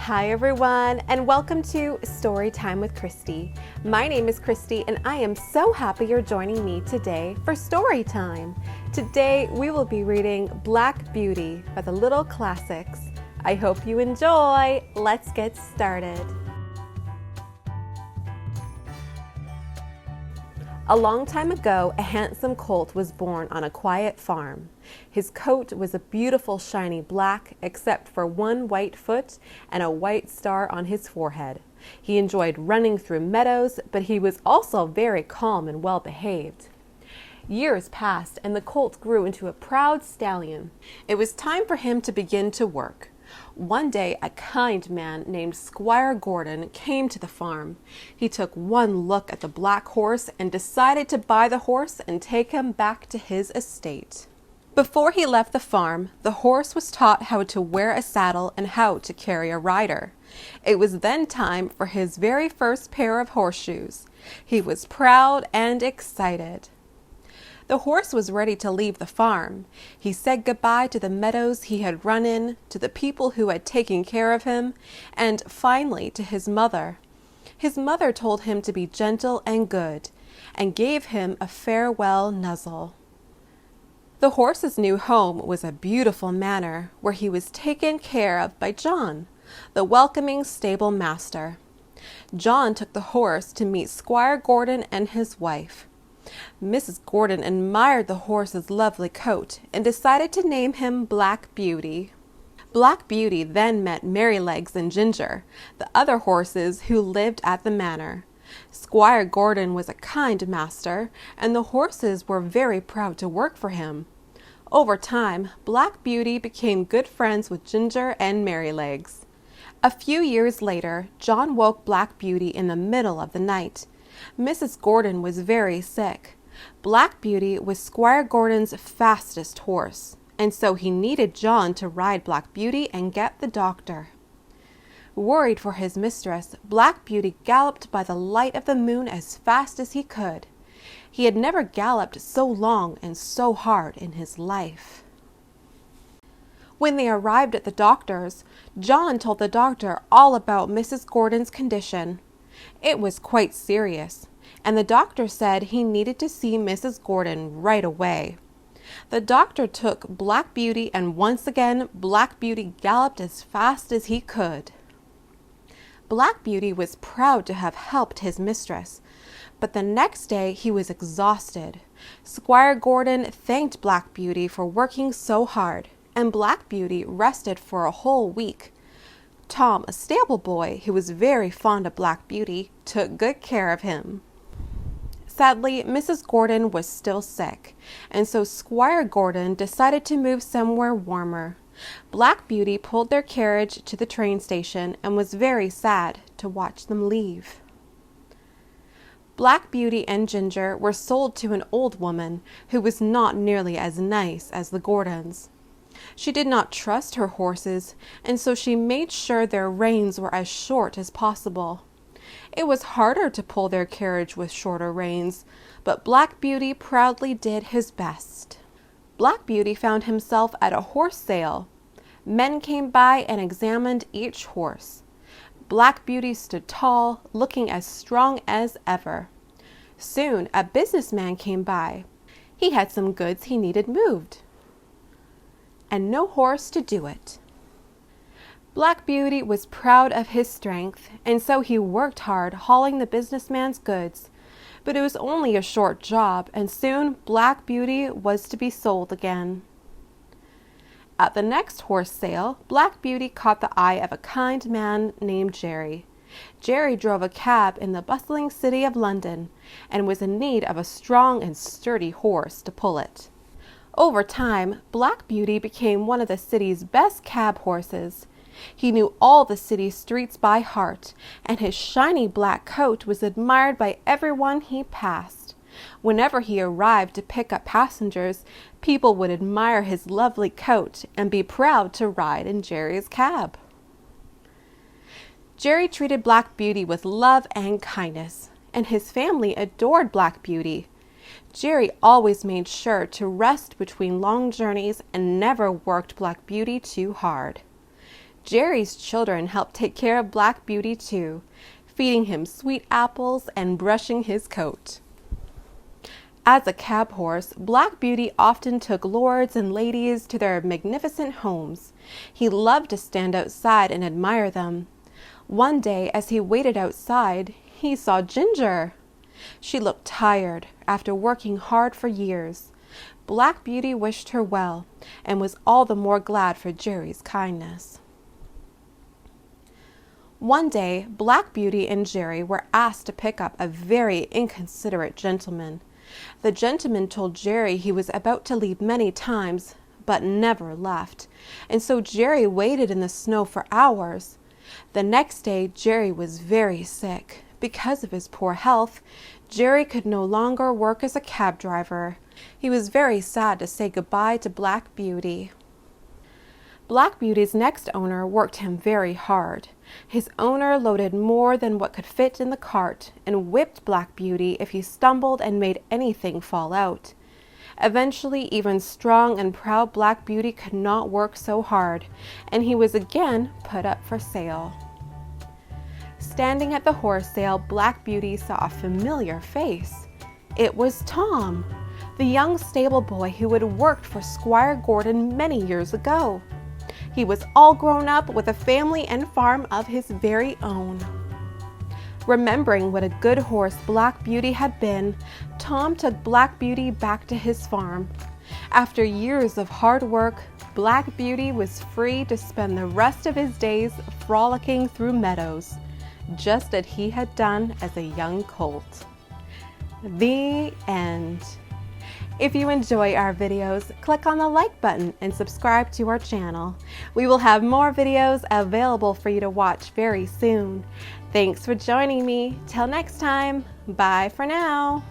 Hi everyone, and welcome to Story Time with Christy. My name is Christy, and I am so happy you're joining me today for Story Time. Today we will be reading Black Beauty by the Little Classics. I hope you enjoy. Let's get started. A long time ago, a handsome colt was born on a quiet farm. His coat was a beautiful shiny black, except for one white foot and a white star on his forehead. He enjoyed running through meadows, but he was also very calm and well behaved. Years passed, and the colt grew into a proud stallion. It was time for him to begin to work. One day, a kind man named Squire Gordon came to the farm. He took one look at the black horse and decided to buy the horse and take him back to his estate. Before he left the farm, the horse was taught how to wear a saddle and how to carry a rider. It was then time for his very first pair of horseshoes. He was proud and excited. The horse was ready to leave the farm. He said goodbye to the meadows he had run in, to the people who had taken care of him, and finally to his mother. His mother told him to be gentle and good, and gave him a farewell nuzzle. The horse's new home was a beautiful manor, where he was taken care of by John, the welcoming stable master. John took the horse to meet Squire Gordon and his wife. Mrs. Gordon admired the horse's lovely coat and decided to name him Black Beauty. Black Beauty then met Merrylegs and Ginger, the other horses who lived at the manor. Squire Gordon was a kind master, and the horses were very proud to work for him. Over time, Black Beauty became good friends with Ginger and Merrylegs. A few years later, John woke Black Beauty in the middle of the night. Mrs. Gordon was very sick. Black Beauty was Squire Gordon's fastest horse, and so he needed John to ride Black Beauty and get the doctor. Worried for his mistress, Black Beauty galloped by the light of the moon as fast as he could. He had never galloped so long and so hard in his life. When they arrived at the doctor's, John told the doctor all about Mrs. Gordon's condition. It was quite serious, and the doctor said he needed to see Mrs. Gordon right away. The doctor took Black Beauty, and once again Black Beauty galloped as fast as he could. Black Beauty was proud to have helped his mistress, but the next day he was exhausted. Squire Gordon thanked Black Beauty for working so hard, and Black Beauty rested for a whole week. Tom, a stable boy who was very fond of Black Beauty, took good care of him. Sadly, Mrs. Gordon was still sick, and so Squire Gordon decided to move somewhere warmer. Black Beauty pulled their carriage to the train station and was very sad to watch them leave. Black Beauty and Ginger were sold to an old woman who was not nearly as nice as the Gordons. She did not trust her horses, and so she made sure their reins were as short as possible. It was harder to pull their carriage with shorter reins, but Black Beauty proudly did his best. Black Beauty found himself at a horse sale. Men came by and examined each horse. Black Beauty stood tall, looking as strong as ever. Soon a businessman came by. He had some goods he needed moved, and no horse to do it. Black Beauty was proud of his strength, and so he worked hard hauling the businessman's goods. But it was only a short job, and soon Black Beauty was to be sold again. At the next horse sale, Black Beauty caught the eye of a kind man named Jerry. Jerry drove a cab in the bustling city of London, and was in need of a strong and sturdy horse to pull it. Over time, Black Beauty became one of the city's best cab horses. He knew all the city streets by heart, and his shiny black coat was admired by everyone he passed. Whenever he arrived to pick up passengers, people would admire his lovely coat and be proud to ride in Jerry's cab. Jerry treated Black Beauty with love and kindness, and his family adored Black Beauty. Jerry always made sure to rest between long journeys and never worked Black Beauty too hard. Jerry's children helped take care of Black Beauty too, feeding him sweet apples and brushing his coat. As a cab horse, Black Beauty often took lords and ladies to their magnificent homes. He loved to stand outside and admire them. One day, as he waited outside, he saw Ginger. She looked tired after working hard for years. Black Beauty wished her well and was all the more glad for Jerry's kindness. One day, Black Beauty and Jerry were asked to pick up a very inconsiderate gentleman. The gentleman told Jerry he was about to leave many times, but never left, and so Jerry waited in the snow for hours. The next day, Jerry was very sick. Because of his poor health, Jerry could no longer work as a cab driver. He was very sad to say goodbye to Black Beauty. Black Beauty's next owner worked him very hard. His owner loaded more than what could fit in the cart and whipped Black Beauty if he stumbled and made anything fall out. Eventually, even strong and proud Black Beauty could not work so hard, and he was again put up for sale. Standing at the horse sale, Black Beauty saw a familiar face. It was Tom, the young stable boy who had worked for Squire Gordon many years ago. He was all grown up with a family and farm of his very own. Remembering what a good horse Black Beauty had been, Tom took Black Beauty back to his farm. After years of hard work, Black Beauty was free to spend the rest of his days frolicking through meadows, just as he had done as a young colt. The end. If you enjoy our videos, click on the like button and subscribe to our channel. We will have more videos available for you to watch very soon. Thanks for joining me. Till next time, bye for now.